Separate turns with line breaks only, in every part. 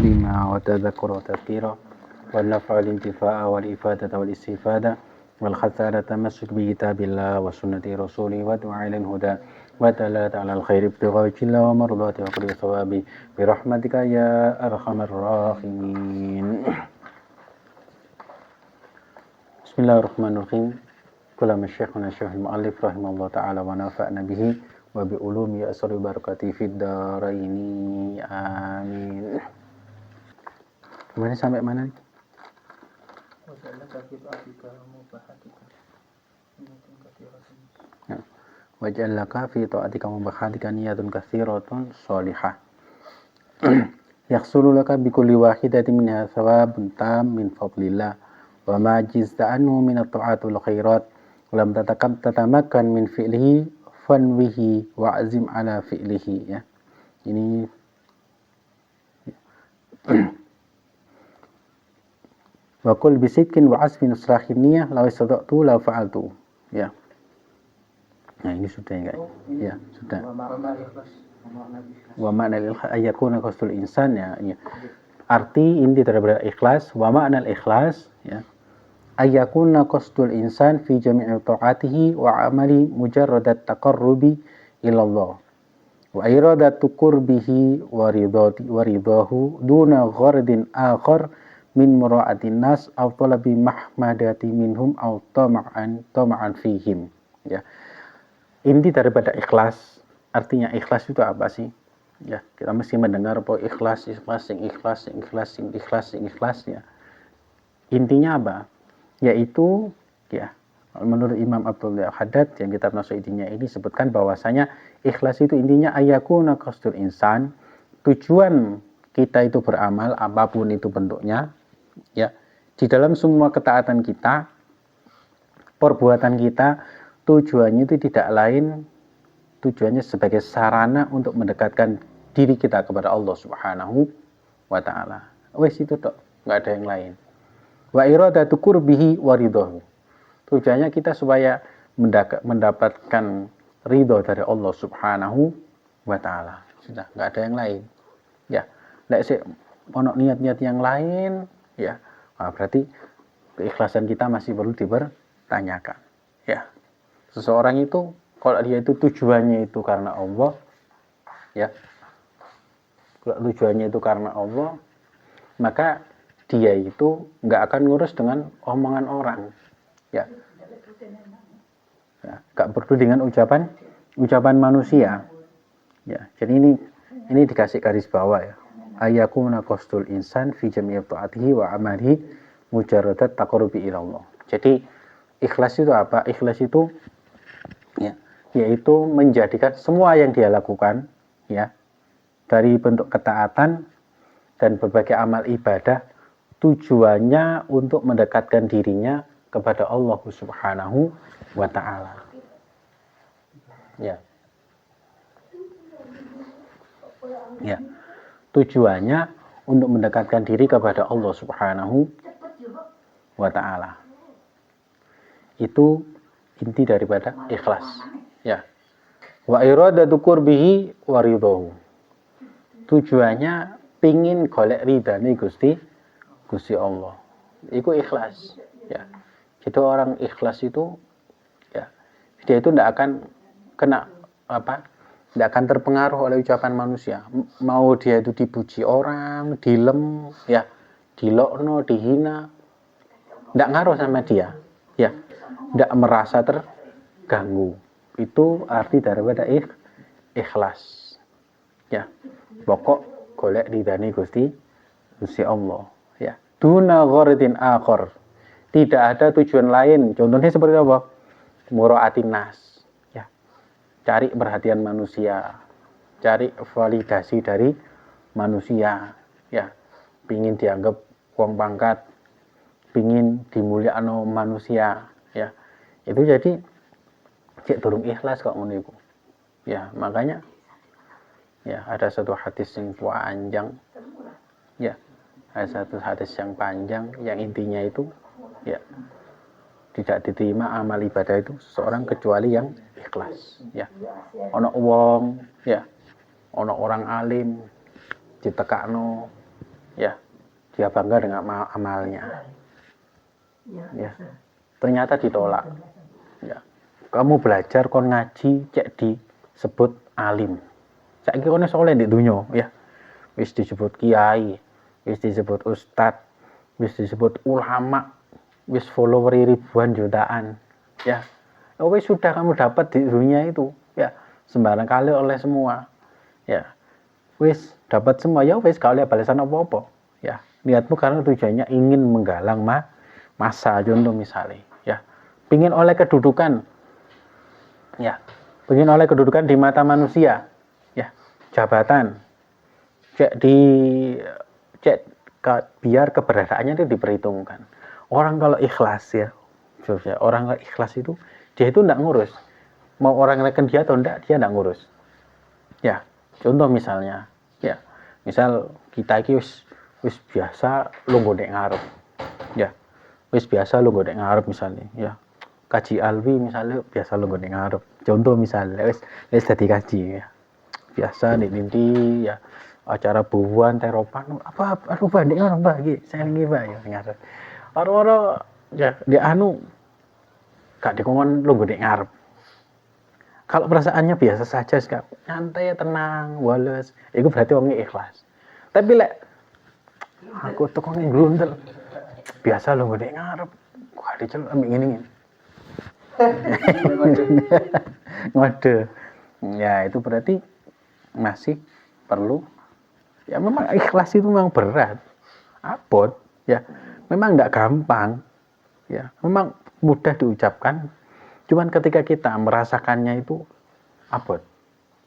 تعليما وتذكر وتذكيرا والنفع الانتفاع والإفادة والاستفادة والحث على التمسك بكتاب الله وسنة رسوله والدعاء إلى الهدى والدلالة على الخير ابتغاء وجه الله ومرضاته وقرب ثوابه برحمتك يا أرحم الراحمين. بسم الله الرحمن الرحيم. كلام الشيخنا الشيخ المؤلف رحمه الله تعالى ونفعنا به وبعلوم يأسر بركاته في الدارين آمين. Kemarin sampai mana? Waj'alaka fi ta'atika mubahatika niyatun katsiratun shalihah. Yahsulu laka bi kulli wahidatin minha thawabun tam min fadlillah wa ma jizta anhu min at-ta'atul khairat lam tatamakkan min fi'lihi fanwihi wa azim ala fi'lihi, ya. Ini wa qul bisidqin wa asfin usrahin niyah law istada'tu la fa'altu, ya. Nah, ini sudah ya, ya, sudah. Wa ma'na al-ikhlas ayakuna qasdul insan, ya, ya. Arti inti daripada ikhlas, wa ma'na al-ikhlas, ya. Ayakuna qasdul insan fi jami'i ta'atihi wa amali mujarradat taqarrubi ila Allah. Wa iradatu qurbihi wa ridahu duna ghardin akhar min mura'atin nas aw talabi mahmadati minhum aw tama'an fihim, ya. Inti daripada ikhlas, artinya ikhlas itu apa sih? Ya, kita mesti mendengar bahwa ikhlas, ya. Intinya apa? Yaitu, ya, menurut Imam Abdul Haddad yang kita masuk intinya ini sebutkan bahwasanya ikhlas itu intinya ayakuna qasdul insan, tujuan kita itu beramal apapun itu bentuknya, ya, di dalam semua ketaatan kita, perbuatan kita, tujuannya itu tidak lain, tujuannya sebagai sarana untuk mendekatkan diri kita kepada Allah Subhanahu wa ta'ala. Wes itu tok, nggak ada yang lain. Wa iradatu qurbihi wa ridahu. Tujuannya kita supaya mendapatkan ridho dari Allah Subhanahu wa ta'ala. Sudah, nggak ada yang lain. Ya, nggak sih ono niat-niat yang lain, ya. Nah, berarti keikhlasan kita masih perlu dipertanyakan. Ya. Seseorang itu kalau dia itu tujuannya itu karena Allah, ya. Kalau tujuannya itu karena Allah, maka dia itu nggak akan ngurus dengan omongan orang, ya. Ya, nggak perlu dengan ucapan manusia, ya. Jadi ini dikasih garis bawah, ya. Ayakuna qasdul insan fi jami'i ta'atihi wa amalihi mujarradat taqarrubi ila Allah. Jadi ikhlas itu apa? Ikhlas itu, ya, yaitu menjadikan semua yang dia lakukan, ya, dari bentuk ketaatan dan berbagai amal ibadah, tujuannya untuk mendekatkan dirinya kepada Allah Subhanahu wa ta'ala, ya. Ya, tujuannya untuk mendekatkan diri kepada Allah Subhanahu wa ta'ala. Itu inti daripada ikhlas, ya. Wa iradatu qurbihi wa ridahu. Tujuannya pingin golek ridane Gusti Allah. Itu ikhlas, ya. Jadi orang ikhlas itu, ya, dia itu tidak akan kena apa? Tidak akan terpengaruh oleh ucapan manusia. Mau dia itu dipuji orang, dilem, ya, dilokno, dihina, tidak ngaruh sama dia, ya. Tidak merasa terganggu. Itu arti daripada ikhlas, ya. Pokok golek ridane Gusti Allah, ya. Duna gharadin akhar. Tidak ada tujuan lain. Contohnya seperti apa? Mura'atin nas, ya. Cari perhatian manusia, cari validasi dari manusia, ya. Pingin dianggap wong pangkat, pingin dimulyakno manusia, ya. Itu jadi cek durung ikhlas kok ngono iku. Ya, makanya, ya, ada satu hadis yang panjang, ya. Ada satu hadis yang panjang yang intinya itu, ya, tidak diterima amal ibadah itu seseorang kecuali yang ikhlas, ya. Ono wong, ya, ono orang alim ditekakno, ya dia bangga dengan amalnya, ya ternyata ditolak. Ya, kamu belajar kon ngaji cek disebut alim, saiki kon soleh di dunia, ya wis disebut kiai, wis disebut ustad, wis disebut ulama, wis follower ribuan jutaan, ya wis sudah kamu dapat di dunia itu, ya sembarang kali oleh semua, ya wis dapat semua, ya wis gak oleh balasan apa-apa, ya niatmu karena tujuannya ingin menggalang masa, contoh misalnya, ya pingin oleh kedudukan, ya pingin oleh kedudukan di mata manusia, ya jabatan, biar keberadaannya itu diperhitungkan. Orang kalau ikhlas, ya orang kalau ikhlas itu dia itu enggak ngurus mau orang reken dia atau enggak, dia enggak ngurus, ya contoh misalnya, ya misal kita iki wis biasa lungguh nek ngarep, ya wis biasa lungguh nek ngarep misalnya, ya kaji alwi misalnya biasa lungguh nek ngarep, contoh misalnya wis dadi kaji, ya biasa nek nanti, ya acara bubuan teropan apa aduh Pak nek ngono Pak iki saya niki Pak ya ngarep ora ya di anu gak dikongkon lungguh nek ngarep. Kalau perasaannya biasa saja, nyantai, tenang, wales, itu berarti orangnya ikhlas. Tapi lek aku tuh kok ngelundel, biasa lo gede ngarep, gua diceluk ambek ngene. Ngode. Ya itu berarti masih perlu. Ya memang ikhlas itu memang berat, abot. Ya memang nggak gampang. Ya memang mudah diucapkan. Cuman ketika kita merasakannya itu abot.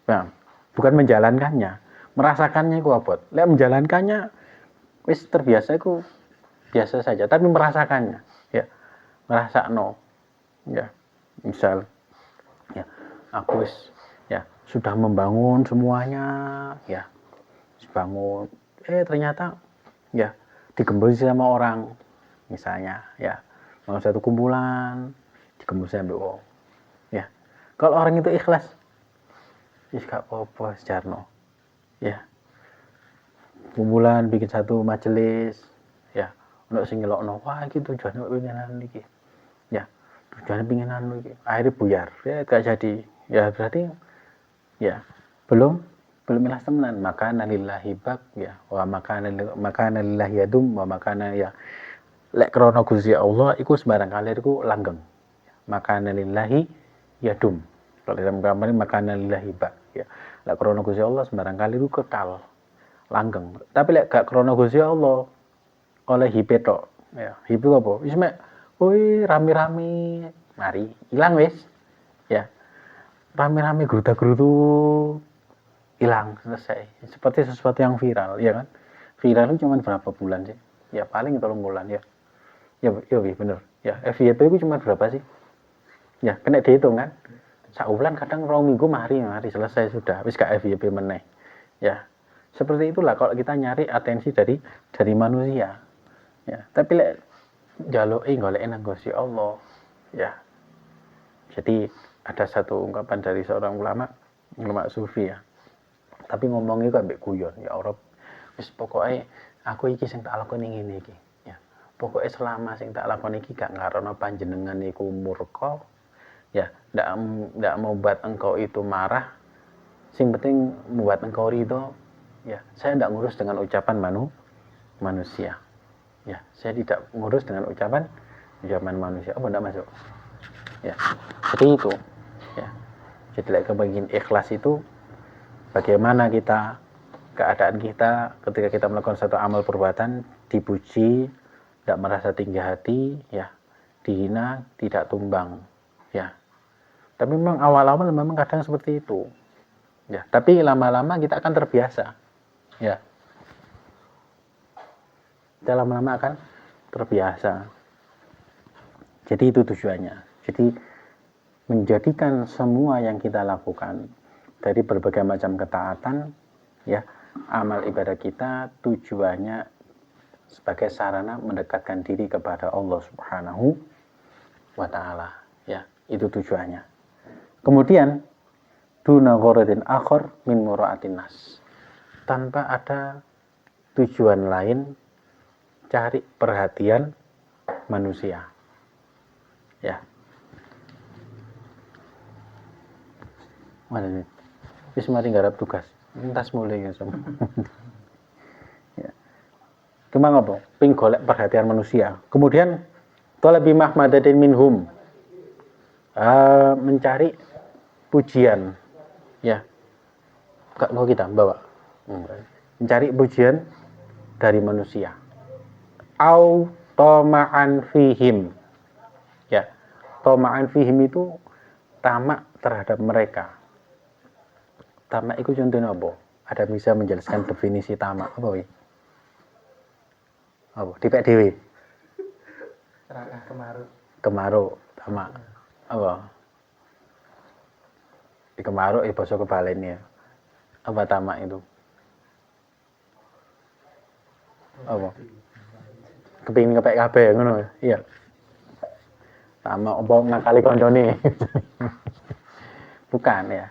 Nah, bukan menjalankannya, merasakannya itu abot. Lek menjalankannya wis terbiasa itu biasa saja, tapi merasakannya, ya ngrasakno. Ya, misal ya aku wis ya sudah membangun semuanya, ya bangun ternyata ya digembosi sama orang misalnya, ya mau satu kumpulan digembosi sama wong, ya kalau orang itu ikhlas wis gak apa-apa sejarno, ya kumpulan bikin satu majelis, ya ono sing ngelokno wah iki tujuane pengenan iki, ya tujuane pengenan iki akhirnya buyar, ya gak jadi, ya berarti ya belum ikhlas temenan. Maka lillahi bak, ya wa maka lillahi yadum wa makana ya lek krana Gusti Allah iku sembarang kali iku langgeng, maka lillahi yadum kalau dalam gambar maka lillahi bak, ya lek krana Gusti Allah sembarang kali iku kekal langgeng. Tapi lek gak krana Gusti Allah oleh hipe tok, ya hipe apa wis mek rame-rame mari ilang wis, ya rame-rame geruda-gerudu hilang selesai, seperti sesuatu yang viral, ya kan viral itu cuma berapa bulan sih, ya paling 3 bulan, ya bener, ya FYP itu cuma berapa sih, ya kena dihitung kan saulan kadang 2 minggu mari selesai sudah wis gak FYP meneh, ya seperti itulah kalau kita nyari atensi dari manusia, ya tapi lek jaluki golek nang Gusti Allah, ya jadi ada satu ungkapan dari seorang ulama sufi, ya tapi ngomongnya kok ambek guyon, ya Allah wis pokoke aku iki sing tak lakoni ngene iki, ya pokoke selama sing tak lakoni iki gak ngarono panjenengan iku murka, ya ndak mau buat engkau itu marah, sing penting membuat engkau ridho, ya saya tidak ngurus dengan ucapan manusia, ya saya tidak ngurus dengan ucapan manusia, apa enggak masuk, ya seperti itu, ya jadi lek kebagian ikhlas itu bagaimana kita keadaan kita ketika kita melakukan satu amal perbuatan, dipuji, tidak merasa tinggi hati, ya dihina, tidak tumbang, ya tapi memang awal-awal memang kadang seperti itu, ya tapi lama-lama kita akan terbiasa, ya kita lama-lama akan terbiasa. Jadi itu tujuannya, jadi menjadikan semua yang kita lakukan dari berbagai macam ketaatan, ya amal ibadah kita tujuannya sebagai sarana mendekatkan diri kepada Allah Subhanahu wa taala, ya itu tujuannya. Kemudian duna gharadin akhar min mura'atin nas, tanpa ada tujuan lain cari perhatian manusia. Ya. Mana nih? Wis mari garap tugas. Entas mulai ya sama. Ya. Cuma ngopo? Ping golek perhatian manusia. Kemudian talabi mahmadatin minhum. Mencari pujian. Ya. Kak mau kita bawa. Mencari pujian dari manusia. Au tama'an fihim. Ya. Tama'an fihim itu tamak terhadap mereka. Tamak itu contohnya apa? Ada bisa menjelaskan definisi tamak apa wi? Apa? Dipek dhewe. Kemaruk, tamak. Apa? Di kemaruk basa kebalen ya. Apa tamak itu? Apa? Kepingin kepek kabeh ngono. Iya. Tamak apa ngakali koncone. Bukan ya.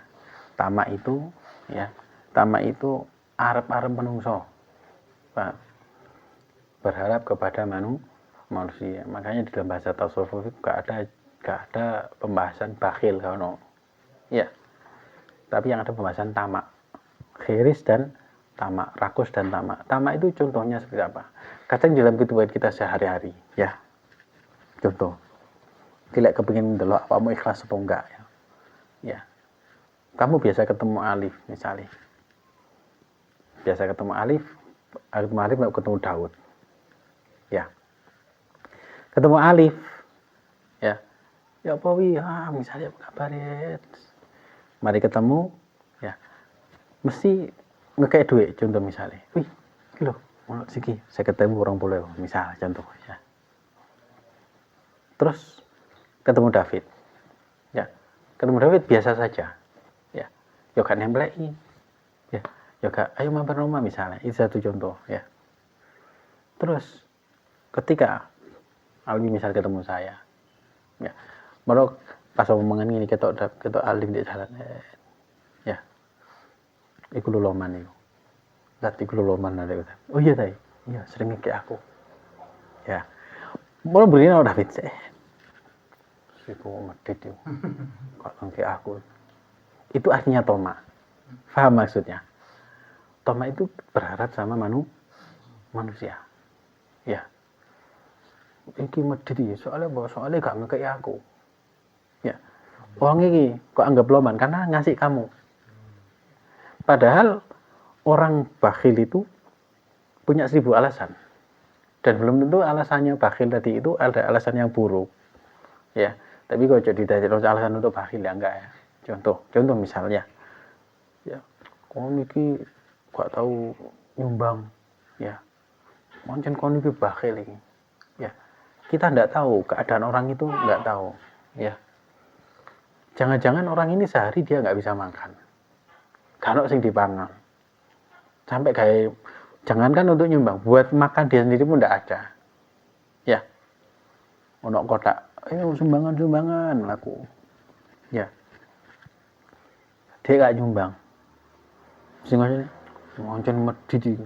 Tamak itu ya. Tamak itu arep-arep menungso. Pak. Berharap kepada manusia. Makanya di dalam bahasa tasawuf itu gak ada pembahasan bakhil kalau ya. Tapi yang ada pembahasan tamak. Khiris dan tamak, rakus dan tamak. Tamak itu contohnya seperti apa? Kadang dalam kehidupan kita sehari-hari, ya. Contoh. Tidak kepingin delok apa mau ikhlas apa enggak ya. Ya. Kamu biasa ketemu Alif misalnya. Biasa ketemu Alif mau ketemu Daud. Ya. Ketemu Alif. Ya. Ya apa wi? Misalnya apa kabar ya? Mari ketemu ya. Mesti ngekek duit contoh misalnya. Wih, lho, ono siki saya ketemu orang boleh misal contoh ya. Terus ketemu David. Ya. Ketemu David biasa saja. Ya. Yo gak nempleki. Ya. Yo gak ayo mampir rumah misalnya. Itu satu contoh ya. Terus ketika Alwi misal ketemu saya. Ya. Baru pas omongan ini ketok Alwi di jalan. Ya. Iku loloman itu. Zat iku loloman ada. Oh iya tadi. Iya sering kayak aku. Ya. Mau beri nama David sih. Iku medit itu. Kok kayak aku. Itu artinya toma. Paham maksudnya? Toma itu berharap sama manusia. Ya. Iki medit iki soalnya gak ngekei aku. Ya. Orang ini kok anggap loman karena ngasih kamu. Padahal orang bakhil itu punya 1000 alasan. Dan belum tentu alasannya bakhil tadi itu ada alasan yang buruk. Ya. Tapi kalau jadi dari alasan untuk bakhil ya enggak ya. Contoh misalnya, ya, kon iki gak tahu nyumbang, ya, mungkin kon iki bakhil ini, ya, kita enggak tahu keadaan orang itu enggak tahu, ya, jangan-jangan orang ini sehari dia enggak bisa makan, kalau sing dipangan, sampai kayak, jangankan untuk nyumbang, buat makan dia sendiri pun enggak ada, ya, ono kotak. Ayo sumbangan laku. Ya. Dia gak nyumbang. Sing ngene ngoncen medhit iki.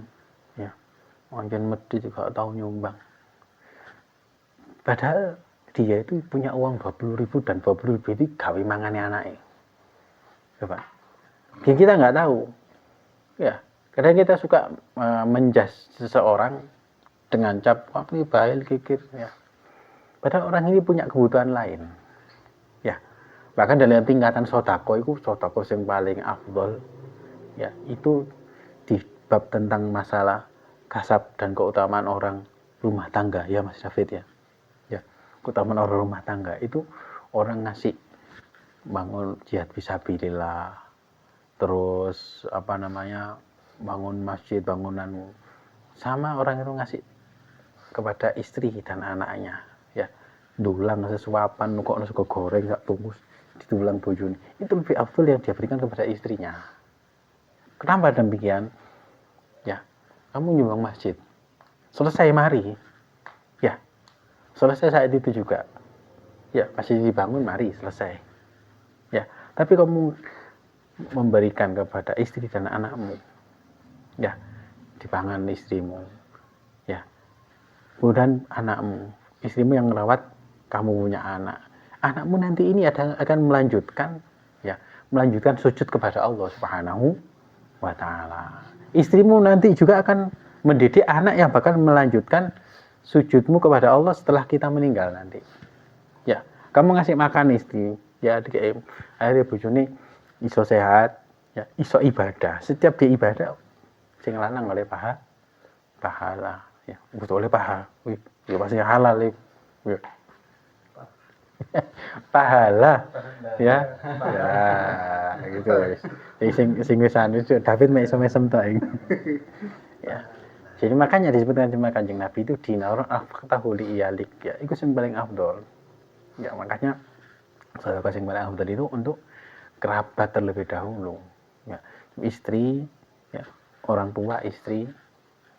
Ya. Ngoncen medhit gak tahu nyumbang. Padahal dia itu punya uang 20.000 dan 20.000 itu gawe mangane anake. Coba. Kita nggak tahu. Ya. Kadang kita suka menjas seseorang dengan cap wah ini bahil kikir ya. Padahal orang ini punya kebutuhan lain. Ya. Bahkan dalam tingkatan sodako itu sodako yang paling afdol. Ya, itu di bab tentang masalah kasab dan keutamaan orang rumah tangga ya Mas David ya. Ya, keutamaan orang rumah tangga itu orang ngasih bangun jihad fisabilillah. Terus bangun masjid, bangunan sama orang itu ngasih kepada istri dan anaknya. Ya, dulang sesuapan kok sego goreng gak bungkus didulang bojone. Itu lebih afdal yang dia berikan kepada istrinya. Kenapa demikian? Ya, kamu nyumbang masjid. Selesai mari. Ya. Selesai saat itu juga. Ya, masjid dibangun mari selesai. Ya, tapi kamu memberikan kepada istri dan anakmu. Ya. dipangan istrimu, ya. Kemudian anakmu, istrimu yang merawat, kamu punya anak. Anakmu nanti ini akan melanjutkan, ya, melanjutkan sujud kepada Allah Subhanahu wa Ta'ala. Istrimu nanti juga akan mendidik anak yang bakal melanjutkan sujudmu kepada Allah setelah kita meninggal nanti. Ya, kamu ngasih makan istri, ya, akhirnya bojone iso sehat, ya, iso ibadah. Setiap dia ibadah, sing lanang oleh pahala, ya, betul oleh pahala, ya pasti halal, ya. Pahala, ya, ya, gitu. Sing wisan itu David mesem-mesem tok. Ya. Jadi makanya disebutkan sama Kanjeng Nabi itu dinarun afqatahuli iyalik, ya, itu yang paling afdol. Ya, makanya sedekah yang paling afdol itu untuk kerabat terlebih dahulu, ya, istri, ya, orang tua istri,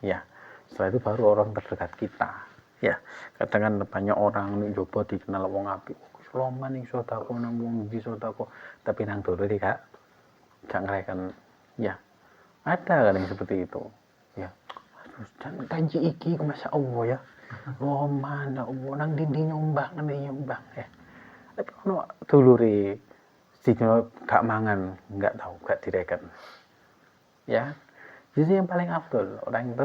ya, setelah itu baru orang terdekat kita, ya. Kadang kan banyak orang ning jopo dikenal wong apik, loman ning sedekah nang wong ndi sedekah, tapi nang dulure gak ngreken, ya. Ada kan yang seperti itu, ya. Dan kanji iki masya Allah, ya, loman Allah nang dindi nyumbang ya. Tapi ono dulure sing gak mangan, nggak tahu, gak direken, ya. Jadi yang paling afdol orang yang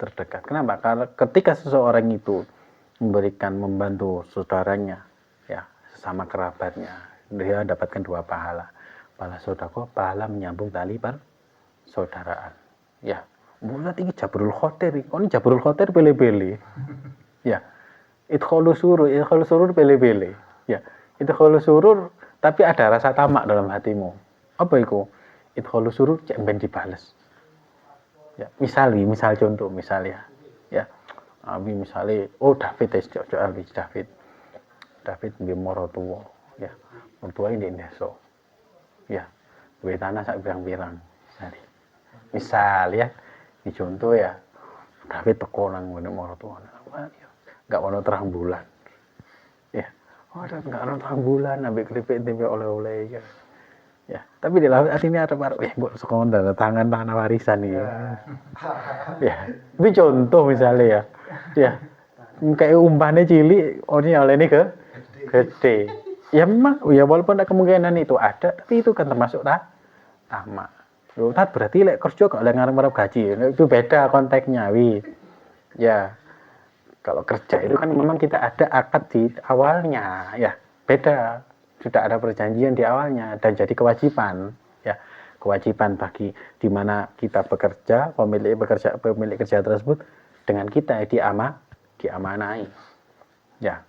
terdekat. Kenapa? Karena ketika seseorang itu membantu saudaranya, ya, sesama kerabatnya, dia dapatkan dua pahala. Pahala sedekah, pahala menyambung tali persaudaraan, ya. Mulai tinggi Jabrul Khotir, ini Jabrul Khotir pilih-pilih, ya. Idkholu surur pilih-pilih, ya. Idkholu surur tapi ada rasa tamak dalam hatimu. Apa itu? Idkholu surur cek ben dibales. Ya, misal contoh misalnya, ya. Abi misalnya, oh David David di Morotua, ya. Mertua ini di desa. Ya. Duwe tanah sak pirang-pirang. Misal, ya. Ini contoh, ya. David teko nang ngene Morotua. Enggak ono terang bulan. Ya. Oh, enggak ono terang bulan, ambek keripik tempe oleh-oleh, ya. Ya, tapi di laut artinya ada buat sekolah tanda tangan warisan nih. Ya, itu contoh misalnya, ya. Ya, kayak umpannya cilik, ini oleh ini ke gede. Ya memang, ya walaupun ada kemungkinan itu ada, tapi itu kan termasuk tamak. Loh, berarti lek kerja kok lek ngarep-ngarep gaji, itu beda konteksnya, wi. Ya, kalau kerja itu kan memang kita ada akad di awalnya, ya, beda. Sudah ada perjanjian di awalnya dan jadi kewajiban, ya, kewajiban bagi di mana kita bekerja, pemilik kerja tersebut dengan kita diamanai, ya.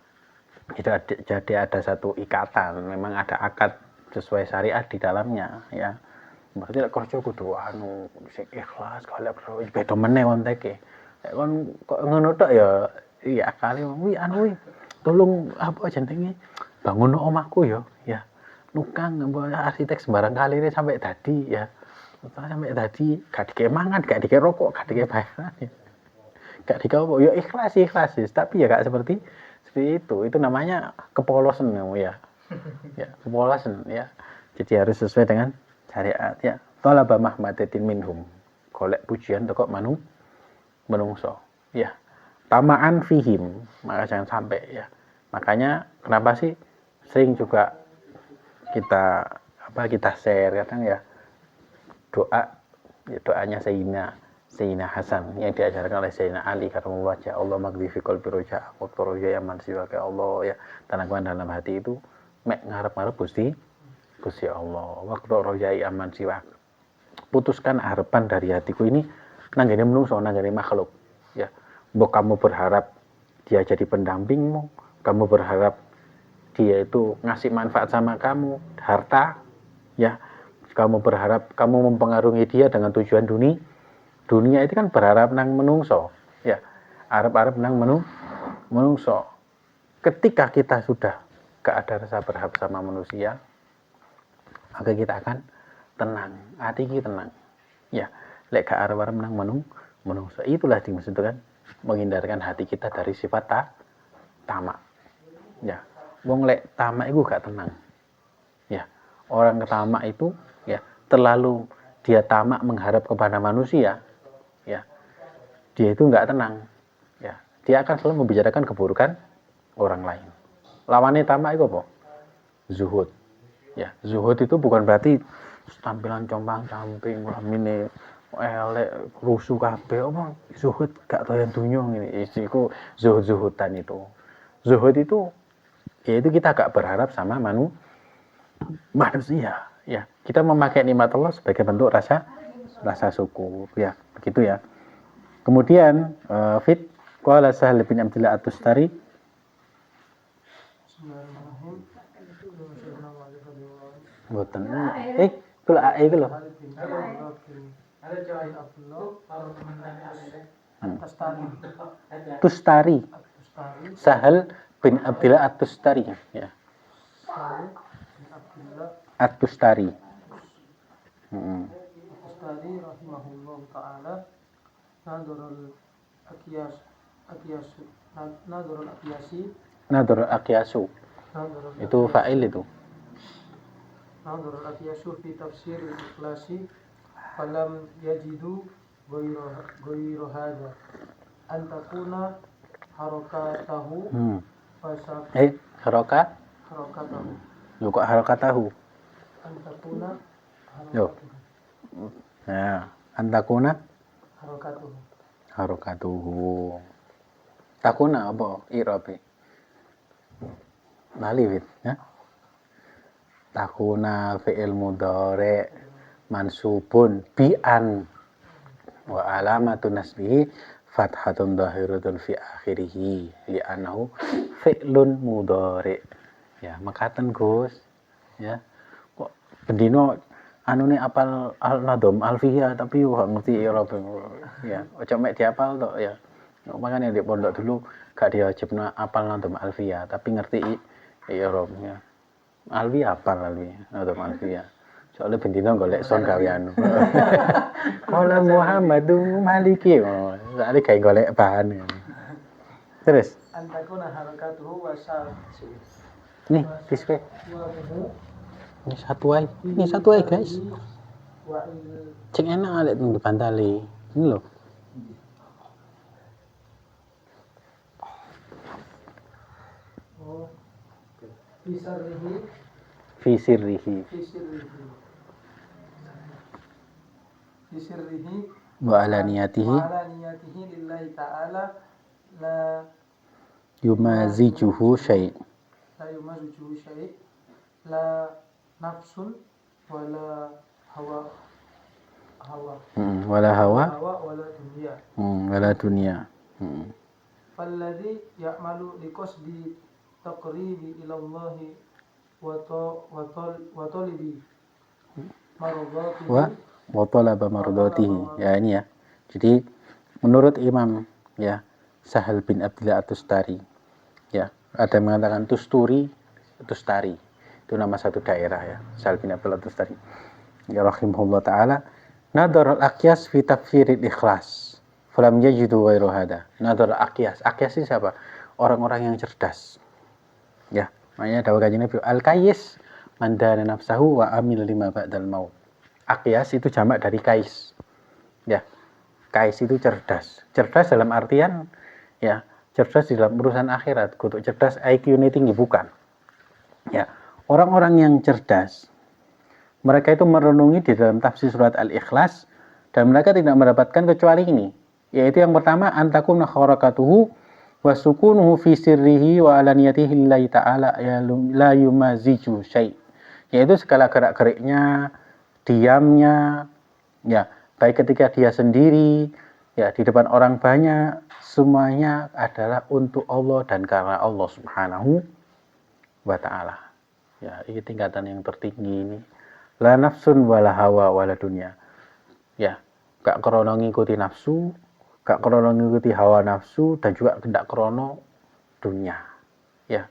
Itu jadi ada satu ikatan, memang ada akad sesuai syariat di dalamnya, ya. Berarti kerja kudu sing ikhlas kalau beda meneh konteke. Kon kok ngono tok, ya, iya kali tolong apa jenenge bangun omahku, ya, nukang arsitek sembarang kali ini sampai tadi, ya, sampai tadi gak dikei mangan, gak dikei rokok, gak dikei bayaran, ya, gak dikei apa, ya ikhlas, tapi ya gak seperti itu namanya kepolosan, ya, ya, kepolosan, ya. Jadi harus sesuai dengan syariat, ya. Talaba mahmadatin minhum, golek pujian teko manungso, ya. Tamaan fihim, maka jangan sampai, ya. Makanya kenapa sih sering juga kita share kadang, ya, doanya Sayyidina Hasan yang diajarkan oleh Sayyidina Ali karamullah wajah, Allah maghfir fi qalbi roja wa roja yang mansiwa ke Allah, ya, tanamkan dalam hati itu mek ngarep-ngarep Gusti Allah, waktu rojai aman siwak, putuskan harapan dari hatiku ini nanggane menungso, nanggane makhluk, ya. Mbok kamu berharap dia jadi pendampingmu, kamu berharap dia itu ngasih manfaat sama kamu, harta, ya. Kamu berharap kamu mempengaruhi dia dengan tujuan dunia itu kan berharap nang menungso, ya. Arep-arep nang menungso. Ketika kita sudah gak ada rasa berharap sama manusia, maka kita akan tenang, hati kita tenang, ya. Lek gak arep-arep nang menungso, itulah dimaksudkan menghindarkan hati kita dari sifat tamak, ya. Wong lek tamak itu gak tenang, ya. Orang ketamak itu, ya, terlalu dia tamak mengharap kepada manusia, ya, dia itu nggak tenang. Ya, dia akan selalu membicarakan keburukan orang lain. Lawannya tamak itu apa? Zuhud. Ya, zuhud itu bukan berarti tampilan compang-camping, lamine elek, rusuh kabeh apa. Zuhud gak doyan dunya ngene. Iku zuhud-zuhudan itu. Zuhud itu yaitu kita gak berharap sama manusia. Ya, kita memakai nikmat Allah sebagai bentuk rasa syukur. Ya, begitu ya. Kemudian fit qala Sahal bin Abdullah At-Tustari. Boten. Kalau AE itu loh. Tustari. Sahal bin Abdullah At-Tustari. Ya. At-Tustari.
At-Tustari rahimahullah ta'ala Nadurul
Aqyasu. Itu fa'il itu.
Nadurul Aqyasu fi tafsir al-ikhlasi falam yajidu ghayra hadha an takuna harakatahu harakatahu.
Yo kok harakatahu?
An takuna
Yo. Ya, antakuna
harakatuhu.
Harakatuhu. Takuna apa i'rabe? Bali wit, ya. Takuna fi'il mudhari mansubun bi an wa alamatu nasbihi fathatun dhahiratun fi akhirih li'annahu fi'lun mudhari. Ya, mekaten Gus. Ya. Kok bendino anune apal al-nadham alfiyah tapi kok ngerti i'rab. Ya, ojo mek diapal tok ya. Makanya di pondok dulu gak diwajibna apal nadham alfiyah tapi ngerti i'rab ya. Alwi apal nadham alfiyah. Soalnya bendino golek son gawean. Qala Muhammadu Maliki. Soalnya gawe golek bahan. Terus
Antakuna harakatuhu wa
nih, display. Ini satu aja guys. Cek enak ada di depan tali. Ini loh. Fisirrihi wa alaniyatihi
lillahi ta'ala la
yumazijuhu syai'
la nafsun wala hawa
wala dunya
falladhi ya'malu liqasdi taqribi ila Allah wa talibi
wa talaba mardatihi. Ya ini ya. Jadi menurut Imam ya Sahal bin Abdullah At-Tustari ya, ada yang mengatakan Tustari itu nama satu daerah ya, Sahal bin Abdullah At-Tustari ya rahimahullah taala. Nadar al-Aqyas fi tafsiril ikhlas falam yajidu ghairu hada. Nadar al-Aqyas ini siapa? Orang-orang yang cerdas ya. Makanya dawuh Kanjeng Nabi al-Qayyis man dana nafsahu wa amil lima ba'dal maut. Aqyas itu jamak dari Qais ya. Qais itu cerdas dalam artian ya, cerdas di dalam urusan akhirat. Kudu cerdas IQ-nya tinggi bukan ya. Orang-orang yang cerdas mereka itu merenungi di dalam tafsir surat Al-Ikhlas dan mereka tidak mendapatkan kecuali ini, yaitu yang pertama antakuna harakatuhu wa sukunuhu fi sirrihi wa alaniyatihi lillahi ta'ala la yumaziju syai', yaitu segala gerak-geriknya, diamnya ya, baik ketika dia sendiri ya di depan orang banyak, semuanya adalah untuk Allah dan karena Allah Subhanahu wa ta'ala. Ya, ini tingkatan yang tertinggi ini. La nafsun wala hawa wala dunya. Ya, gak krono ngikuti nafsu, gak krono ngikuti hawa nafsu, dan juga tidak krono dunia. Ya,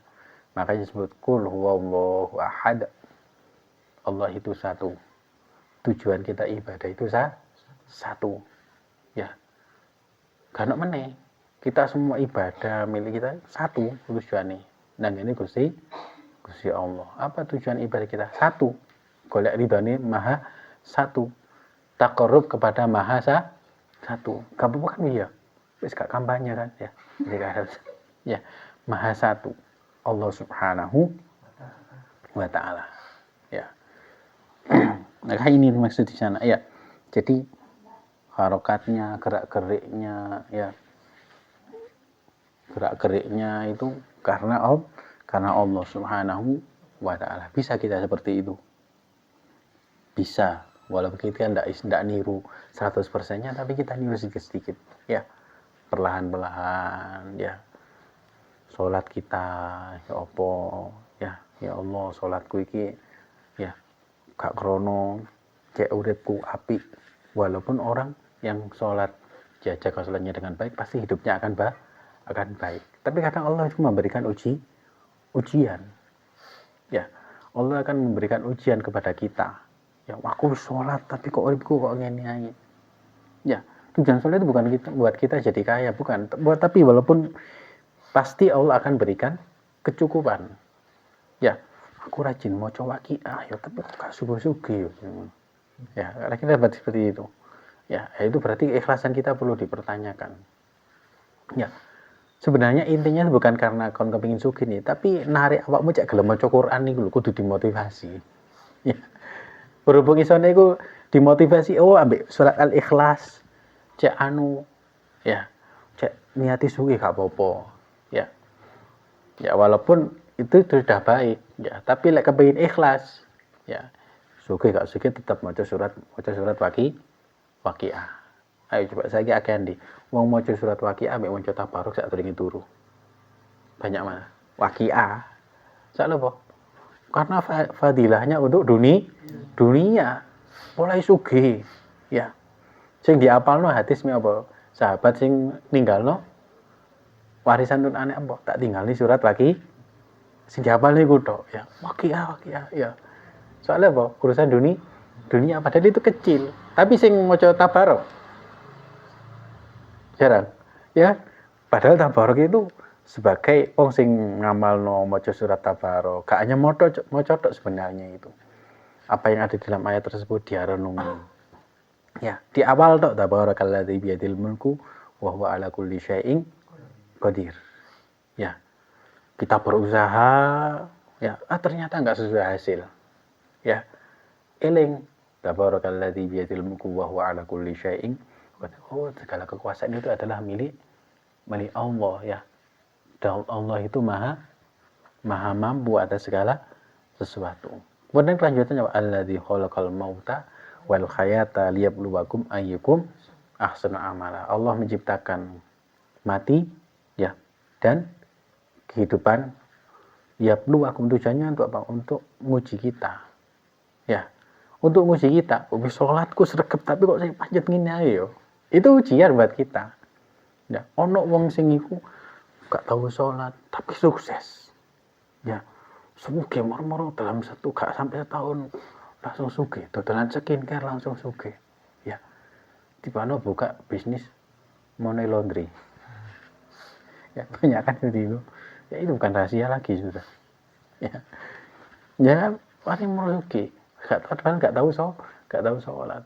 makanya disebut kul huwallahu ahad. Allah itu satu. Tujuan kita ibadah itu satu. Ya, gak meneh. Kita semua ibadah milik kita satu tujuannya. Nah ini Gusti Allah. Apa tujuan ibadah kita? Satu. Golek ridhone maha satu. Taqarrub kepada maha satu. Gak apa-apa kan ya? Wis gak kampanye kan ya. Jadi harus ya Maha Satu Allah Subhanahu wa taala. Ya. Maka ini maksud di sana ya. Jadi harokatnya, gerak-geriknya ya. Gerak-geriknya itu karena Allah Subhanahu wa taala. Bisa kita seperti itu. Bisa, walaupun kita tidak niru 100%-nya, tapi kita niru sedikit-sedikit ya. Perlahan-perlahan ya. Salat kita ya apa ya Allah, salatku iki ya gak krono cek uripku apik. Walaupun orang yang salat jaga salatnya dengan baik pasti hidupnya akan baik. Tapi kadang Allah itu memberikan ujian. Ya, Allah akan memberikan ujian kepada kita. Ya, aku sholat tapi kok uripku kok ngene ae. Ya, tujuan sholat itu bukan buat kita jadi kaya, bukan. Tapi walaupun pasti Allah akan berikan kecukupan. Ya, aku rajin maca waqiah ya, tapi kok gak subuh-subuh. Ya, kira-kira seperti itu. Ya, itu berarti keikhlasan kita perlu dipertanyakan. Ya. Sebenarnya intinya bukan karena kon kepengin sugih nih, tapi narik awakmu cek gelem maca Quran niku lho kudu dimotivasi. Ya. Berhubung isone iku dimotivasi ambek surat Al-Ikhlas. Cek ya. Cek niati sugih gak apa-apa. Ya. Ya walaupun itu sudah baik, ya, tapi lek kepengin ikhlas, ya. Sugih gak sugih tetap maca surat Waqiah. Ayo coba saiki akeh ndi. Wong maca surat Waqiah ambek maca Tabarok sak durunge turu. Banyak mana? Waqiah. Sak lho karena fadilahnya untuk dunia. Mulai sugih. Ya. Sing diapalno hadis mi apa? Sahabat sing ninggalno warisan tun anek apa? Tak tinggali surat Waqiah. Sing diapal niku tok, ya. Waqiah, ya. Soalnya apa? Urusan dunia padahal itu kecil. Tapi sing maca Tabarok jarang, ya. Padahal Tabarok itu sebagai wong sing ngamalno maca surat Tabarok, gak hanya maca tok sebenarnya itu. Apa yang ada di dalam ayat tersebut dia renungi. Ya, di awal tok tabarakalladzi biyadil mulku wa huwa ala kulli syai'in qadir. Ya. Kita berusaha, ya, ternyata enggak sesuai hasil. Ya. Eling tabarakalladzi biyadil mulku wa huwa ala kulli syai'in. Oh, segala kekuasaan itu adalah milik Allah ya. Dan Allah itu maha mampu atas segala sesuatu. Kemudian kelanjutannya alladzi khalaqal mauta wal hayata liyabluwakum ayyukum ahsanu amala. Allah menciptakan mati ya dan kehidupan liyabluwakum, tujuannya untuk apa? Untuk nguji kita. Ya. Untuk nguji kita, wis salatku sregep tapi kok sing pancet ngene ae yo. Itu ujian buat kita. Ya, ono wong sing iku gak tahu sholat tapi sukses. Ya, sugih moro-moro dalam gak sampai setahun langsung sugih. Dodolan skincare langsung sugih. Ya. Tibano buka bisnis money laundry. Ya, banyak kan seperti itu. Ya, itu bukan rahasia lagi sudah. Ya. Ya, paling sugih. Gak tahu sholat.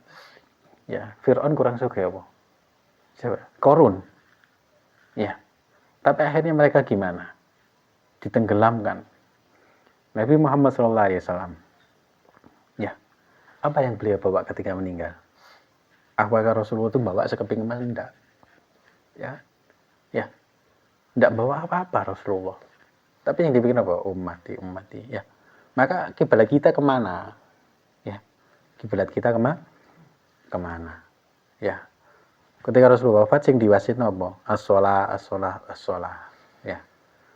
Ya, Fir'aun kurang sugih apa? Coba, Korun. Ya. Tapi akhirnya mereka gimana? Ditenggelamkan. Nabi Muhammad SAW. Ya. Apa yang beliau bawa ketika meninggal? Apakah Rasulullah itu bawa sekeping emas? Enggak. Ya. Ya. Enggak bawa apa-apa Rasulullah. Tapi yang dipikir apa? Ummati. Ya. Maka kiblat kita kemana? Ya. Kiblat kita kemana? Ya. Ketika Rasulullah wafat sing diwasitno apa? As-shalah. Ya.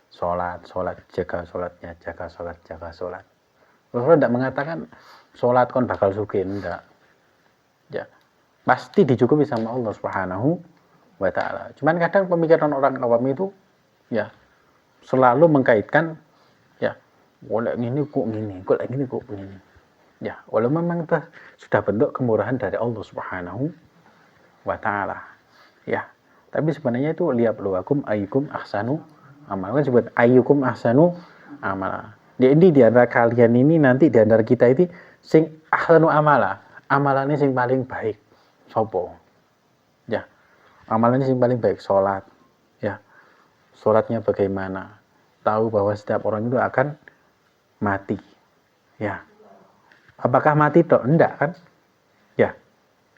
Salat, jaga salat. Rasulullah tidak mengatakan salat kon bakal sugih, enggak. Ya. Pasti dicukupi sama Allah Subhanahu wa taala. Cuman kadang pemikiran orang awam itu ya selalu mengkaitkan ya, golek ngene kok ngene. Ya, walaupun memang itu sudah bentuk kemurahan dari Allah Subhanahu wa ta'ala. Ya. Tapi sebenarnya itu liyabluwakum ayyukum ahsanu amala. Kan sebut ayyukum ahsanu amala. Jadi di antara kalian ini nanti di antara kita ini sing ahsanu amala. Amalannya sing paling baik. Sopo? Ya. Amalannya yang paling baik sholat, ya. Sholatnya bagaimana? Tahu bahwa setiap orang itu akan mati, ya. Apakah mati toh? Enggak kan? Ya.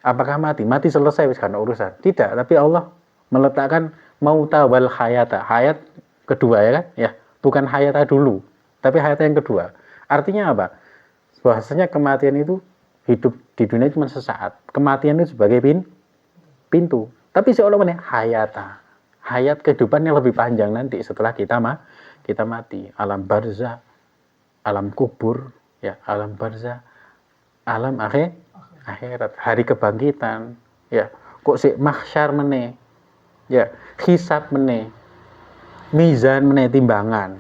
Apakah mati? Mati selesai wis kan urusan. Tidak, tapi Allah meletakkan mauta wal hayata. Hayat kedua ya kan? Ya, bukan hayata dulu, tapi hayat yang kedua. Artinya apa? Bahwasanya kematian itu hidup di dunia cuma sesaat. Kematian itu sebagai pintu. Tapi seolah-olah hayata. Hayat kehidupan yang lebih panjang nanti setelah kita mati. Alam barzah, alam kubur, ya, alam barzah, alam akhirat, hari kebangkitan, ya. Kok si mahsyar meneh, ya, hisab meneh, mizan meneh, timbangan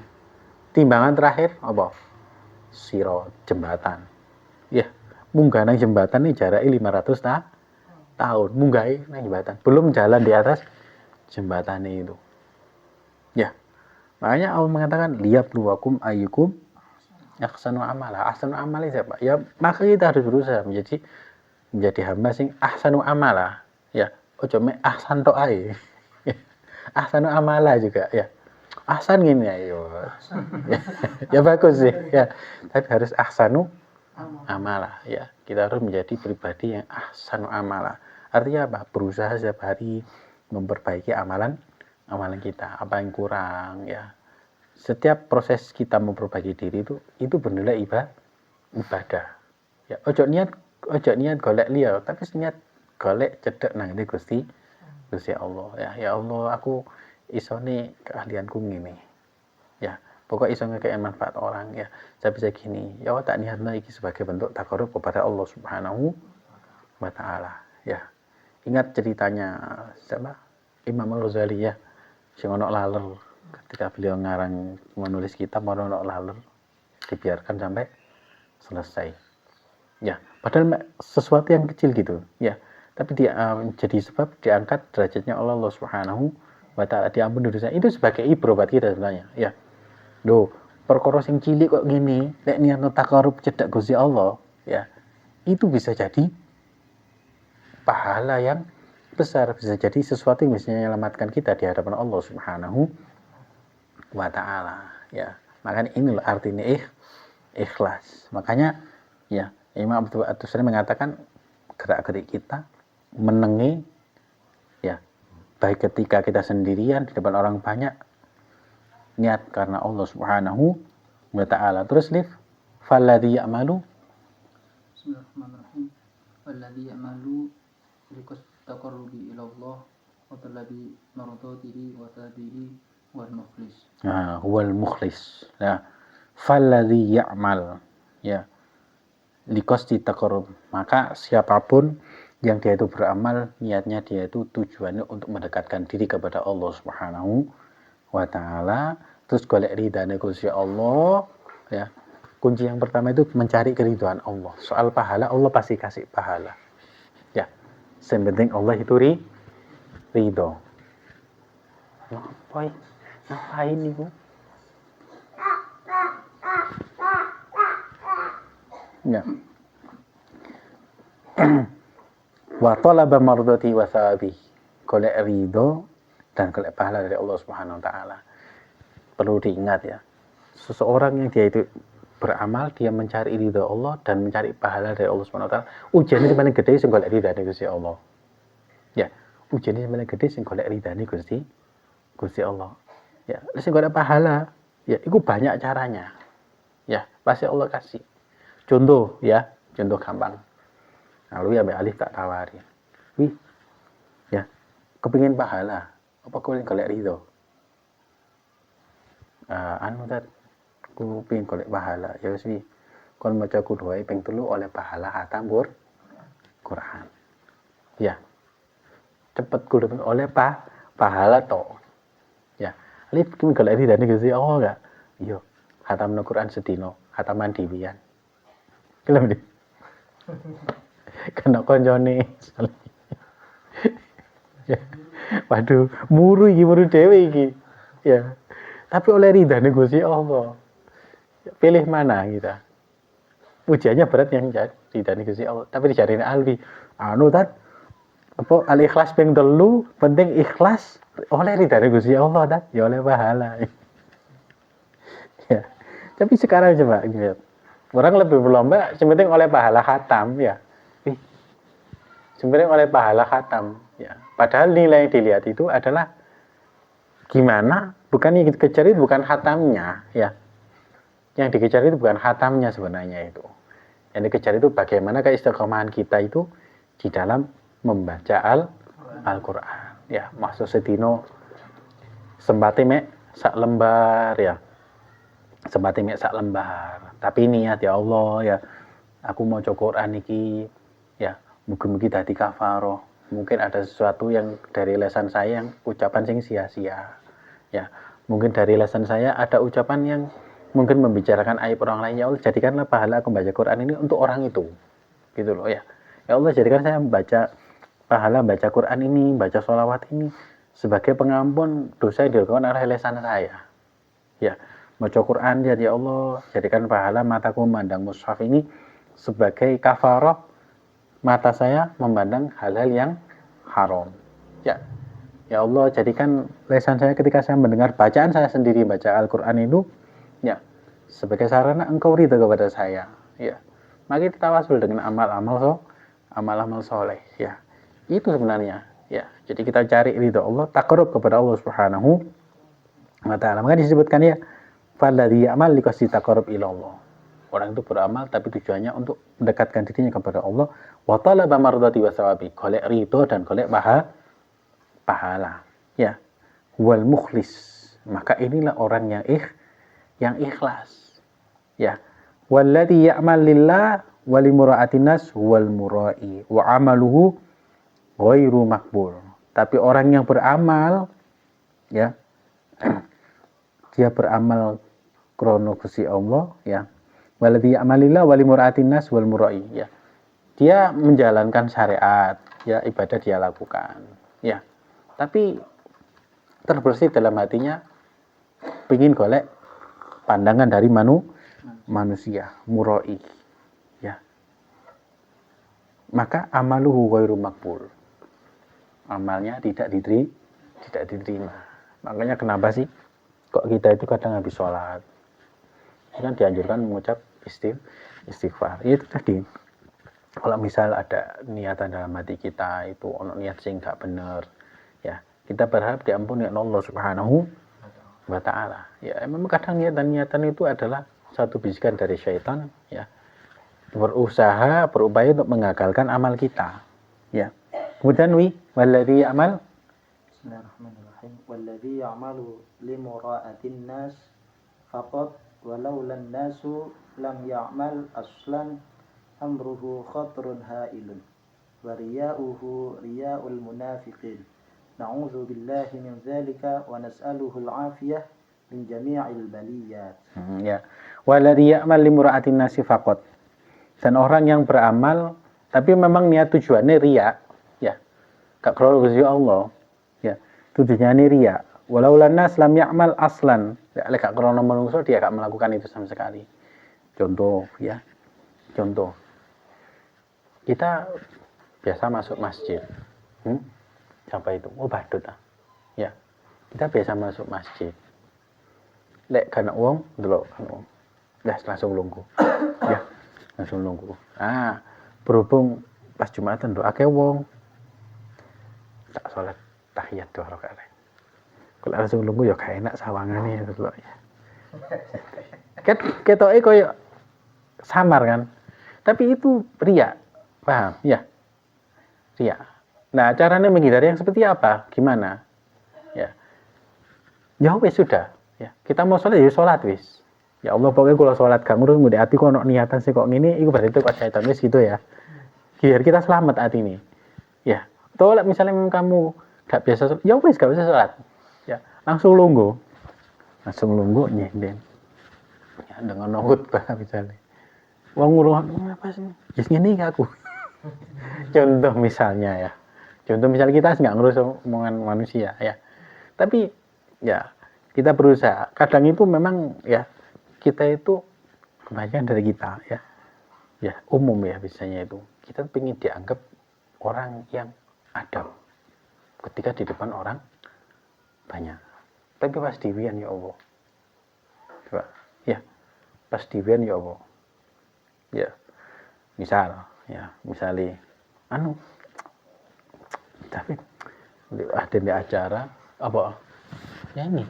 terakhir apa? Sirat, jembatan, ya. Munggah nang jembatan ini jaraknya 500 tahun, munggah nang jembatan, belum jalan di atas jembatan itu, ya. Makanya Allah mengatakan liyabluwakum ayyukum ahsanu amala. Ahsanu amali siapa? Ya, maka kita harus berusaha menjadi hamba sing ahsanu amala, ya. Ojo me ahsan tok ae. Ahsanu amala juga, ya. Ahsan gini ayo. Ya bagus sih, ya. Tapi harus ahsanu amala, ya. Kita harus menjadi pribadi yang ahsanu amala. Artinya apa? Berusaha setiap hari memperbaiki amalan kita, apa yang kurang, ya. Setiap proses kita memperbaiki diri itu bernilai ibadah. Ya, ojo niat golek liya, tapi niat golek cedek nang Gusti Allah, ya. Ya Allah, aku isone keahlianku ngene. Ya, pokok iso ngekek manfaat orang, ya. Saya bisa gini. Ya tak niatna iki sebagai bentuk takarrub kepada Allah Subhanahu wa taala, ya. Ingat ceritanya siapa? Imam Al-Ghazali, ya. Sing ono laler ketika beliau ngarang menulis kitab ono laler, dibiarkan sampai selesai, ya. Padahal sesuatu yang kecil gitu, ya, tapi dia jadi sebab diangkat derajatnya Allah Subhanahu wa taala, diampun dosanya. Itu sebagai ibro buat kita sebenarnya, ya. Loh, perkara sing cilik kok gini, nek niat takarrub cedhak Gusti Allah, ya, itu bisa jadi pahala yang besar, bisa jadi sesuatu yang bisa menyelamatkan kita di hadapan Allah Subhanahu wa taala, ya. Makanya ini loh artinya ikhlas. Makanya, ya, Imam Abdul Ad-Dusari mengatakan gerak-gerik kita menengi, ya, baik ketika kita sendirian di depan orang banyak, niat karena Allah Subhanahu wa taala. Terus lift falladzi ya'malu
Bismillahirrahmanirrahim. Walladzi ya'malu liqastaqarrubi ila Allah wa talabi mardatihi wa tabihi wal mukhlis.
Wal mukhlis, ya. Falladzi ya'mal, ya, liqasti taqarrub. Maka siapapun yang dia itu beramal, niatnya dia itu tujuannya untuk mendekatkan diri kepada Allah Subhanahu wa taala, terus golek ridane Gusti Allah, ya. Kunci yang pertama itu mencari keridhaan Allah. Soal pahala, Allah pasti kasih pahala, ya. Yang penting Allah itu ridho. Ngapain ibu? Ya. Wa talaba mardati wa thawabi. Golek ridho dan golek pahala dari Allah Subhanahu wa taala. Perlu diingat, ya. Seseorang yang dia itu beramal, dia mencari ridho Allah dan mencari pahala dari Allah Subhanahu wa taala. Ujian itu paling gede sing golek ridhane Gusti Allah. Ya, ujian itu paling gede sing golek ridhane Gusti Allah. Ya, sing golek pahala, ya, itu banyak caranya. Ya, pasti Allah kasih. Contoh, ya, contoh gampang. Lalu ya Mbak Alif tak tawari. Wih, ya, kepingin pahala, apa kau golek ridho? Tat, ku pingin golek pahala. Ya wis wi, kon maca kuduai ping 3 oleh pahala hatam Quran. Ya. Cepet kudu oleh pahala to. Ya. Alif kepingin golek ridho nih Gusti Allah enggak? Iya, hatamno Quran sedina, hataman dhewean. Kelem deh. Kena konjone. Ya. Waduh, muru dhewe iki. Ya. Tapi oleh ridhane Gusti Allah. Pilih mana kita? Ujiannya berat yang ridhane Gusti Allah, tapi dijarine Alwi. Tat, apa al-ikhlas ping 3 penting ikhlas oleh ridane Gusti Allah dan ya oleh pahala. Ya. Tapi sekarang coba lihat. Orang lebih berlomba sebenarnya oleh pahala khatam ya. Sebenarnya oleh pahala khatam ya. Padahal nilai yang dilihat itu adalah gimana? Bukan yang dikejar itu bukan khatamnya ya. Yang dikejar itu bukan khatamnya sebenarnya itu. Yang dikejar itu bagaimana keistiqomahan kita itu di dalam membaca Al-Qur'an. Ya, maksud sedino sempate mek sak lembar ya. Sempate mek sak lembar. Tapi niat ya Allah ya. Aku mau Quran iki ya, mugi-mugi dadi kafaroh. Mungkin ada sesuatu yang dari lesan saya yang ucapan sing sia-sia. Ya, mungkin dari lesan saya ada ucapan yang mungkin membicarakan aib orang lain. Ya Allah, jadikanlah pahala aku membaca Quran ini untuk orang itu. Gitu loh ya. Ya Allah, jadikan saya pahala baca Quran ini, baca sholawat ini sebagai pengampun dosa yang dilakukan oleh lesan saya. Ya, baca Quran ya Allah, jadikan pahala mataku memandang mushaf ini sebagai kafarah mata saya memandang hal-hal yang haram. Ya. Ya Allah, jadikan lesan saya ketika saya mendengar bacaan saya sendiri baca Al-Qur'an itu ya sebagai sarana Engkau ridha kepada saya. Ya. Mari kita tawasul dengan amal-amal soleh ya. Itu sebenarnya ya. Jadi kita cari ridha Allah, takarrub kepada Allah Subhanahu wa taala. Maka disebutkan ya, falladzi ya'mal liqasdi taqarrub ila Allah. Orang itu beramal tapi tujuannya untuk mendekatkan dirinya kepada Allah, wa talaba mardati wa thawabi, golek ridha dan golek pahala. Ya. Wal mukhlis. Maka inilah orang yang ikhlas. Ya. Walladzi ya'mal lillah wa limura'atin nas wal mura'i wa 'amaluhu ghairu makbul. Tapi orang yang beramal ya dia beramal krono Gusti Allah ya. Waladhi ya'malillah wali mura'atin nas wal mura'i ya. Dia menjalankan syariat ya, ibadah dia lakukan ya. Tapi terbersih dalam hatinya pengin golek pandangan dari manusia, mura'i ya. Maka amaluhu ghairu makbul. Amalnya tidak diterima. Makanya kenapa sih kok kita itu kadang habis sholat kan dianjurkan mengucap istighfar. Itu tadi kalau misal ada niatan dalam hati kita itu ono niat sing gak bener ya, kita berharap diampuni Allah Subhanahu wa taala. Ya memang kadang niatan itu adalah satu bisikan dari syaitan ya, berupaya untuk mengagalkan amal kita ya. Kemudian walladzi ya'mal
Bismillahirrahmanirrahim. Walladzi ya'malu limura'atin nas faqat walau lan nasu lam ya'mal aslan amruhu khatrun hailun wa riya'uhu riya'ul munafiqin. Na'udzu billahi min dzalika wa nas'aluhu al-'afiyah min jami'il baliyat.
Ya. Walladzi ya'mal limura'atin nas faqat. Dan orang yang beramal tapi memang niat tujuannya riya ya. Gak krono Gusti Allah ya. Tujuannya riya. Walau lanas lam ya'mal aslan. Ya, gak krono manungsa dia gak melakukan itu sama sekali. Contoh ya. Contoh. Kita biasa masuk masjid. Siapa itu? Oh, badut ah. Ya. Kita biasa masuk masjid. Lek kana wong, delok kana wong. Langsung lungguh. Ya. Langsung lungguh. Ah, berhubung pas Jumatan do akeh wong. Tak sholat tahiyat 2 rakaat. Kalau langsung lungguh ya gak enak sawangane ya delok ya. Ketoke koyo samar kan. Tapi itu riya. Paham? Ya. Riya. Nah, caranya menghindari yang seperti apa? Gimana? Ya. Ya wis sudah, ya. Kita mau sholat ya sholat wis. Ya Allah, pokoknya kalau sholat gak ngurus ngudi hati kok ono niatan sih kok ngene, iku berarti itu kok syaitan wis gitu ya. Biar kita selamat hati ini. Ya. Atau misalnya kamu gak biasa sholat, ya wis gak bisa sholat. Ya, langsung lungguh. Langsung lungguh nyenden. Ya, dengan nonggut bah misalnya. Wong ngurung apa sih? Wis ngene iki aku. Contoh misalnya ya. Contoh misalnya kita nggak ngurus omongan manusia ya. Tapi ya kita berusaha. Kadang itu memang ya kita itu kebanyakan dari kita ya. Ya umum ya biasanya itu. Kita ingin dianggap orang yang adab ketika di depan orang banyak. Tapi pas diwian ya Allah. Coba, ya. Pas diwian ya Allah. Ya. Misalnya tapi ada di acara apa? Ya ini.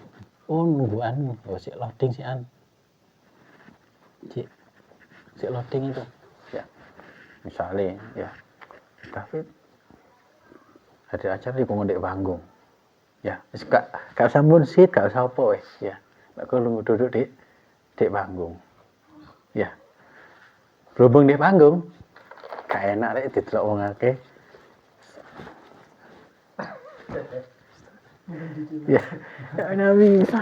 Oh, nunggu si loading si loading itu. Ya. Misalnya, ya. Tapi ada acara di pengondek panggung. Ya, gak usah munsit, gak usah apa wis, ya. Nek lu duduk di panggung. Ya. Berhubung di panggung, gak enak rek didelok wong akeh. Ya, gak bisa.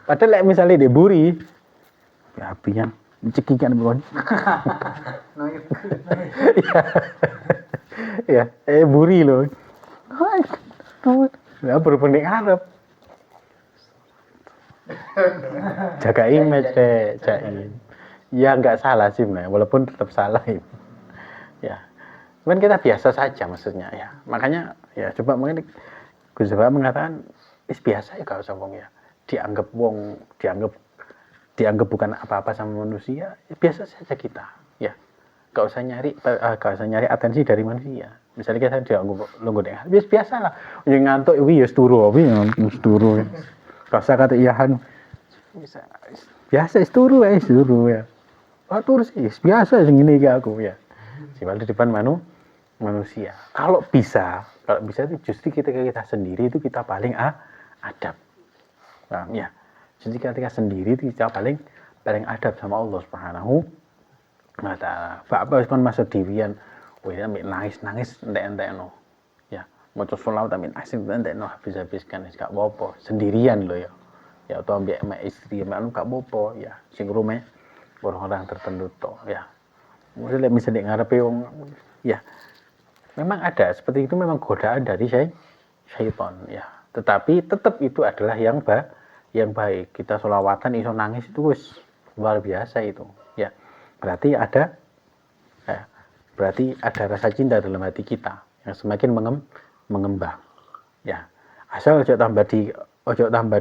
Padahal lek misalnya di buri, ya apian, cekikan bukan. Ya, buri loh. Ya berhubung di ngarep. Jaga image deh, jaim. Ya nggak salah sih, walaupun tetap salah itu. Ya, cuman kita biasa saja maksudnya ya. Makanya ya coba mungkin Gus Bapak mengatakan biasa ya kalau sombong ya. Dianggap bukan apa-apa sama manusia, biasa saja kita. Ya, gak usah nyari atensi dari manusia. Misalnya kita dianggap lungguh dengan biasa lah. Yang ngantuk itu ya turu, turu. Gak usah kata iyahan. Biasa turu ya. Oh, turu sih biasa segini kayak aku ya. Siapa di depan manusia. Kalau bisa itu justru kita sendiri itu kita paling adab. Paham ya? Jadi ketika sendiri itu kita paling adab sama Allah Subhanahu wa taala. Apa wis kon masuk diwian, ya nangis entek-entekno. Ya, maca sholawat tapi nangis entekno habis-habiskan wis gak apa-apa, sendirian loh ya. Ya atau ambek istri gak apa-apa ya. Sing rume orang-orang tertentu to ya. Mungkin misalnya ngarepe wong ya. Memang ada seperti itu, memang godaan dari syaitan ya. Tetapi tetap itu adalah yang baik. Kita sholawatan iso nangis itu wis luar biasa itu ya. Berarti ada rasa cinta dalam hati kita yang semakin mengembang ya. Asal ojo tambah di ya, ojo tambah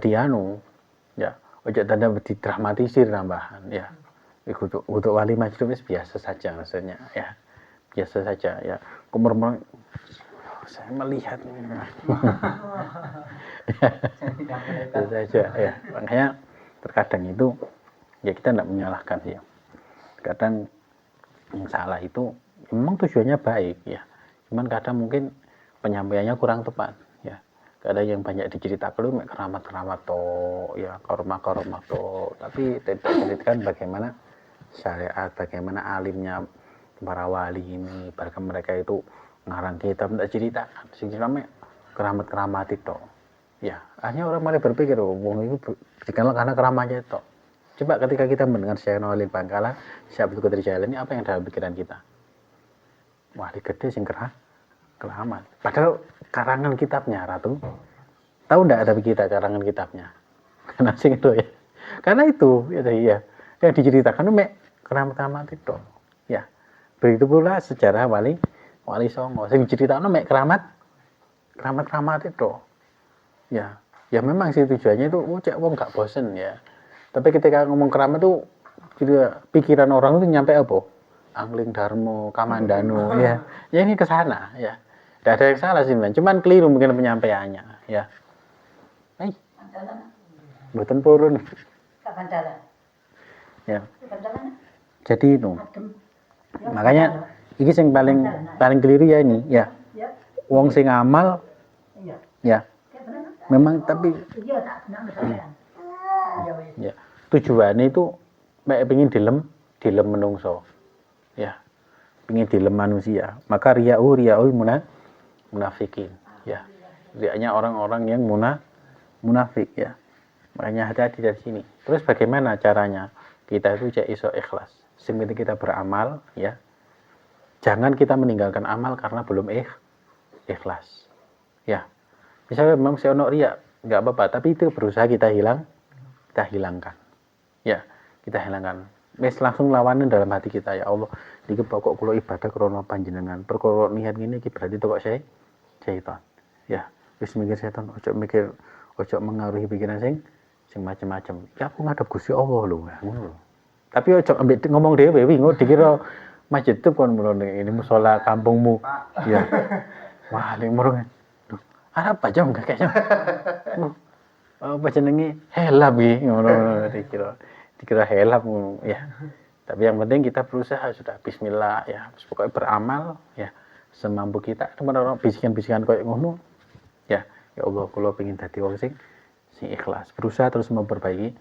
didramatisir tambahan ya. Untuk wali majlis biasa saja maksudnya ya. Biasa saja ya. Kumur-kumur saya melihat itu saja ya. Makanya terkadang itu ya kita tidak menyalahkan ya. Kadang yang salah itu memang tujuannya baik ya. Cuman kadang mungkin penyampaiannya kurang tepat ya. Kadang yang banyak diceritakan itu keramat-keramat ya, karomah to, tapi tidak diceritakan bagaimana syariat, bagaimana alimnya para wali ini, bahkan mereka itu ngarang kitab tidak cerita, sing cerita keramat-keramat itu. Ya, hanya orang malah berpikir wong itu dikenal karena keramatnya itu. Coba ketika kita mendengar Syekh Nurul Bangkala, Syekh Abdul Qadir Jailani, apa yang dalam pikiran kita? Wali gede sing keramat. Padahal karangan kitabnya Ratu. Tahu enggak tapi kita karangan kitabnya? Karena sing itu ya. Karena itu ya. Yang diceritakan itu keramat-keramat itu. Ya. Begitu pula sejarah Wali Songo. Sing diceritakan itu keramat-keramat itu. Ya. Ya memang sih tujuannya itu cek wong gak bosen ya. Tapi ketika ngomong keramat tuh pikiran orang itu nyampe apa? Angling Darmo, Kamandano ya. Ya ini ke sana ya. Tidak ada yang salah sih, man. Cuman keliru mungkin penyampaiannya ya. Mboten purun.
Kapan jalan?
Ya.
Kapan jalan?
Jadi itu. Makanya ini yang paling keliru ya ini ya. Wong sing amal ya. Memang tapi ya, tujuannya itu pengen dilem menungso ya, pengen dilem manusia. Maka ria'ul munafikin ya, riaknya orang-orang yang munafik ya. Makanya hati-hati dari sini. Terus bagaimana caranya kita itu cek iso ikhlas sebelum kita beramal ya. Jangan kita meninggalkan amal karena belum ikhlas ya. Misalnya memang saya ono riya, nggak apa-apa, tapi itu berusaha kita hilangkan. Ya, kita hilangkan. wis langsung lawanan dalam hati kita, ya Allah niki pokok kula ibadah krana panjenengan, perkara niat ngene iki berarti teko syaitan. Ya, wis mikir setan, ojo mengaruhi pikiran sing macam-macam. Ya aku ngadep Gusti Allah lho, ngono lho. Tapi ojo ambek ngomong dhewe wingi dikira masjid itu kon mulane ini musala kampungmu. Ya. Wah, ning murung. Duh, arep aja enggak kayaknya. Apa jenenge? Helap iki ngono dikira helap ya. Tapi yang penting kita berusaha sudah bismillah ya, pokoknya beramal ya semampu kita. Teman-teman bisikan-bisikan koyo ngono ya. Ya Allah, kula pengin dadi wong sing ikhlas. Berusaha terus memperbaiki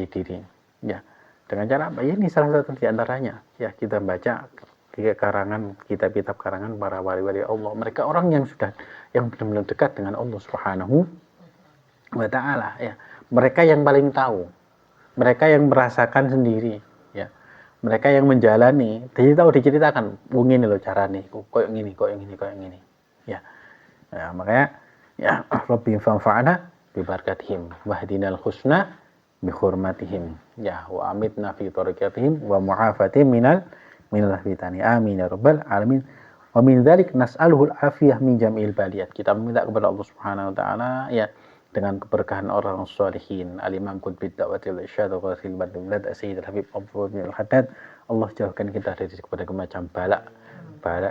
diri. Ya. Dengan cara apa? Ini salah satu di antaranya. Ya, kita baca kitab-kitab karangan para wali-wali Allah. Mereka orang yang benar-benar dekat dengan Allah Subhanahu wa taala ya. Mereka yang paling tahu. Mereka yang merasakan sendiri ya. Mereka yang menjalani, diceritakan, ngene lho carane, koyo ngene. Ya. Ya, makanya ya Rabbi fanfa'na bi barakatihim wahdinal husna bi hurmatihim ya wa amitna fi tariqatihim wa mu'afatihim minal fitani amin ya rabbal alamin. Wa min dzalik nas'aluhu al-afiyah min jam'il baliyat. Kita meminta kepada Allah Subhanahu wa taala ya dengan keberkahan orang sholihin. Al-Imam Qutbi Da'watil Irsyad wa Ghasil Badulad Sayyid Habib Abdul bin Al-Haddad. Allah jauhkan kita dari kepada macam balak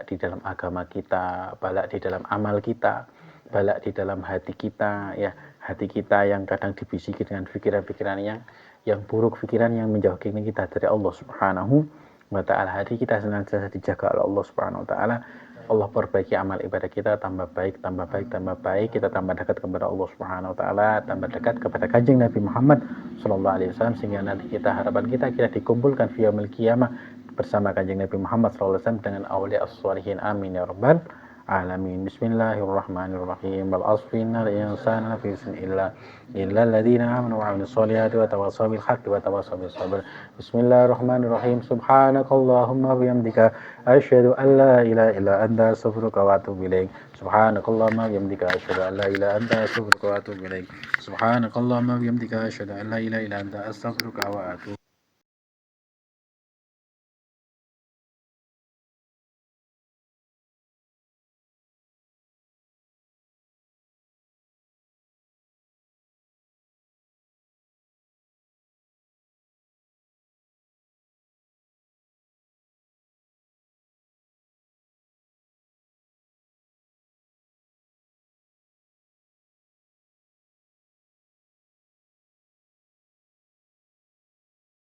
di dalam agama kita, balak di dalam amal kita, balak di dalam hati kita ya, hati kita yang kadang dibisiki dengan pikiran-pikiran yang buruk, pikiran yang menjauhkan kita dari Allah Subhanahu wa taala. Hati kita senantiasa dijaga oleh Allah Subhanahu wa taala. Allah perbaiki amal ibadah kita, tambah baik, kita tambah dekat kepada Allah Subhanahu wa taala, tambah dekat kepada Kanjeng Nabi Muhammad sallallahu alaihi wasallam, sehingga nanti harapan kita dikumpulkan fi yaumil qiyamah bersama Kanjeng Nabi Muhammad sallallahu alaihi wasallam dengan auliya as-sholihin. Amin ya rabbal alamin. Bismillahirrahmanirrahim. Wal asri innal insana lafi khusr illa alladziina aamanu wa 'amilus sholihati wa tawassaw bil haqqi wa tawassaw bis sabr. Bismillahirrahmanirrahim. Subhanakallahumma wa bihamdika asyhadu an la ilaha illa anta astaghfiruka wa atubu ilaik. Subhanakallahumma wa bihamdika asyhadu an la ilaha illa anta astaghfiruka wa atubu ilaik. Subhanakallahumma wa bihamdika asyhadu an la ilaha illa anta astaghfiruka wa atubu